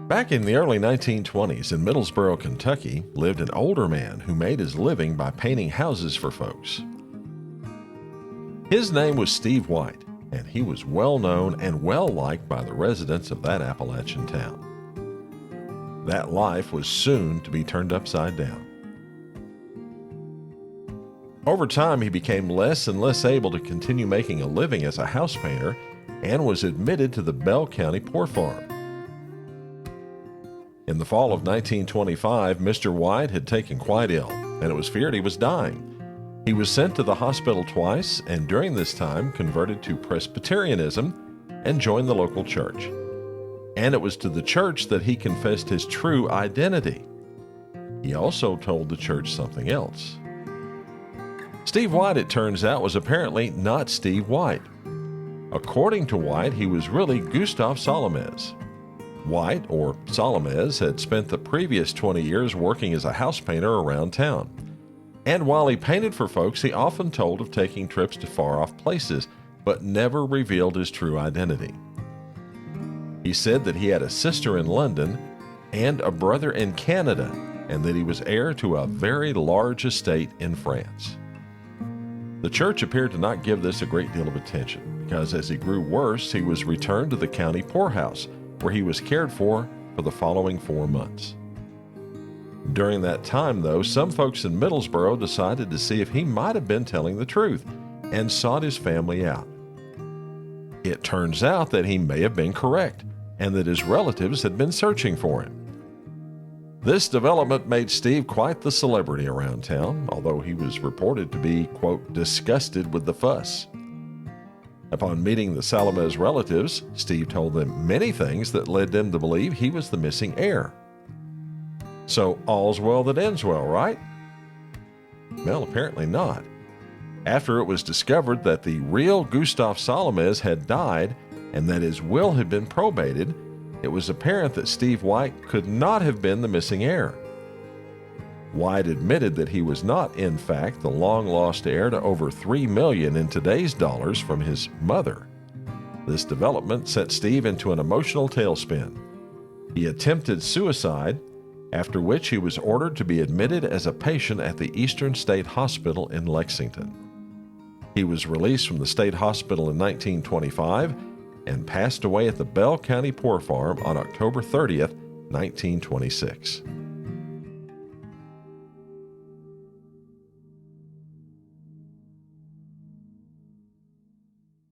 Back in the early 1920s in Middlesboro, Kentucky, lived an older man who made his living by painting houses for folks. His name was Steve White, and he was well known and well liked by the residents of that Appalachian town. That life was soon to be turned upside down. Over time, he became less and less able to continue making a living as a house painter and was admitted to the Bell County Poor Farm. In the fall of 1925, Mr. White had taken quite ill, and it was feared he was dying. He was sent to the hospital twice, and during this time converted to Presbyterianism and joined the local church. And it was to the church that he confessed his true identity. He also told the church something else. Steve White, it turns out, was apparently not Steve White. According to White, he was really Gustave Solome. White, or Solome, had spent the previous 20 years working as a house painter around town. And while he painted for folks, he often told of taking trips to far-off places, but never revealed his true identity. He said that he had a sister in London and a brother in Canada, and that he was heir to a very large estate in France. The church appeared to not give this a great deal of attention, because as he grew worse, he was returned to the county poorhouse, where he was cared for the following 4 months. During that time, though, some folks in Middlesboro decided to see if he might have been telling the truth and sought his family out. It turns out that he may have been correct and that his relatives had been searching for him. This development made Steve quite the celebrity around town, although he was reported to be, quote, disgusted with the fuss. Upon meeting the Salome's relatives, Steve told them many things that led them to believe he was the missing heir. So all's well that ends well, right? Well, apparently not. After it was discovered that the real Gustave Solome had died and that his will had been probated, it was apparent that Steve White could not have been the missing heir. White admitted that he was not, in fact, the long-lost heir to over $3 million in today's dollars from his mother. This development set Steve into an emotional tailspin. He attempted suicide, after which he was ordered to be admitted as a patient at the Eastern State Hospital in Lexington. He was released from the state hospital in 1925 and passed away at the Bell County Poor Farm on October 30th, 1926.